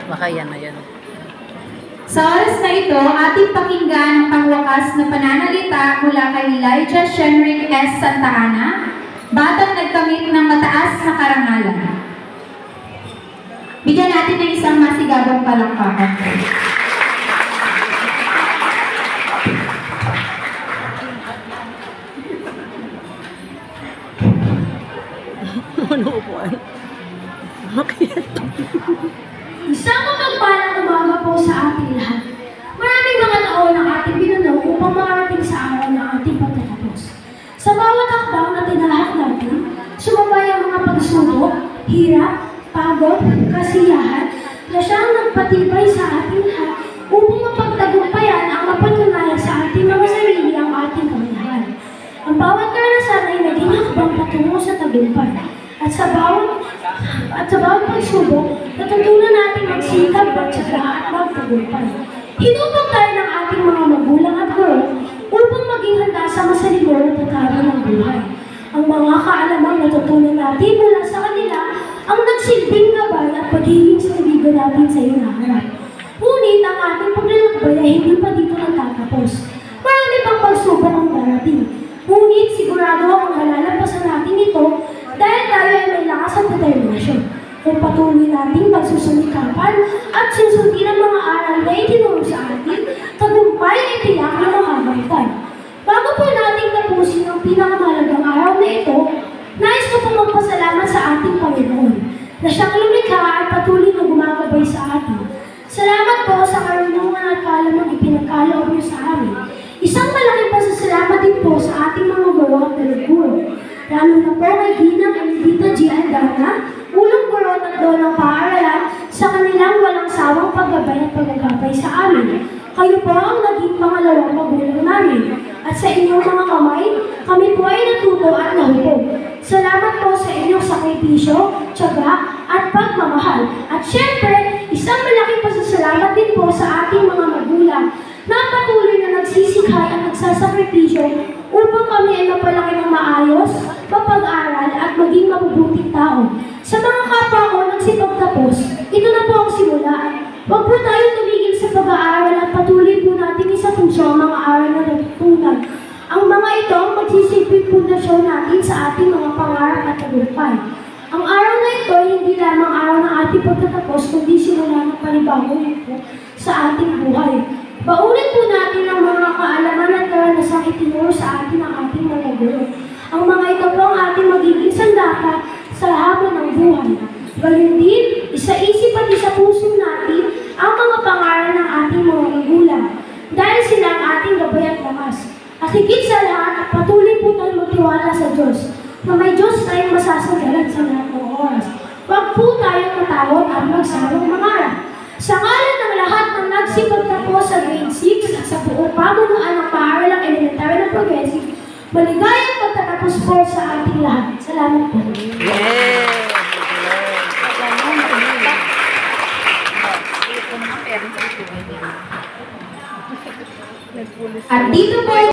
Baka yan na yan. Sa oras na ito, ating pakinggan ang pangwakas na pananalita mula kay Elijah Shenrick S. Santa Ana, batang nagkamit ng mataas na karangalan. Bigyan natin ng isang masigabong palakpakan. Ano upuan? Okay. Isang mapagpalang umaga po sa ating lahat. Maraming mga taon ang ating binuno upang makarating sa araw ng ating pagtatapos. Sa bawat hakbang na tinahak natin, sumabay ang mga pagsubok, hirap, pagod, kasiyahan, na siyang nagpatibay sa ating lahat upang mapagtagumpayan ang mapatunayan sa ating mga sarili ang ating kamayahan. Ang bawat karanasan ay naging hakbang patungo sa tagumpay. At sa bawat pagsubok, natutunan natin magsikap at saka at magtagumpay. Hinubog tayo ng ating mga magulang at guro upang maging handa sa masalimor at tatalo ng buhay. Ang mga kaalamang natutunan natin mula sa kanila ang nagsilbing gabay at pagiging sandigan natin sa hinaharap. Ngunit ang ating paglalakbay ay hindi pa dito natatapos. Marami pang pagsubok ang darating. Ngunit sigurado akong malalampasan natin ito dahil tayo ay may lakas at determinasyon. Kung patuloy nating pagsusumikapan at susundin ang mga aral na itinuro sa atin, tagumpay ay tiyak na makabalitan. Bago po nating tapusin ang pinakamahalagang araw na ito, nais ko pong magpasalamat sa ating Panginoon na siyang lumikha at patuloy na gumagabay sa atin. Salamat po sa karunungan at kaalamang ipinagkaloob niyo sa amin. Isang malaking pasasalamat din po sa ating mga guro at talaguro. Lalo na po kay Ginang Elvita G. Aldana, ulong guro at ng paaralan sa kanilang walang sawang paggabay at paggagabay sa amin. Kayo po ang naging pangalawang magulang namin. At sa inyong mga kamay, kami po ay natuto at nahubog. Salamat po sa inyong sakripisyo, tiyaga, at pagmamahal. At syempre, isang malaking pasasalamat din po sa ating mga magulang na patuloy na nagsisikhay at nagsasakripisyo upang kami ay mapalaki ng maayos, mapag-aral at maging mabubuting tao. Sa mga kapwa ko nagsipagtapos, ito na po ang simula. Huwag po tayong tumigil sa pag-aaral at patuloy po natin isapuso ang mga aral na natutunan. Ang mga ito ang magsisilbing pundasyon natin sa ating mga pangarap at tagumpay. Ang araw na ito ay hindi lamang araw ng ating pagtatapos, kundi simula ng panibagong yugto sa ating buhay. Baunin po natin ang mga kaalaman at karanasang itinuro sa atin ng ating mga guro. Ang mga ito po ang ating magiging sandata sa habang ng buhay. Gayon din, isa-isip at isa-puso natin ang mga pangaral ng ating mga magulang dahil sila ang ating gabay at lakas. At higit sa lahat, patuloy po tayong magtiwala sa Diyos na may Diyos tayong masasagalan sa lahat ng oras. Huwag po tayong matakot at magsawang mangarap. Sa ngalan ng lahat ng nagsipagtapos sa grade 6 at sa buong pamunuan ng paaralang elementary na progressive, maligayang pagtatapos po sa ating lahat. Salamat po. At dito po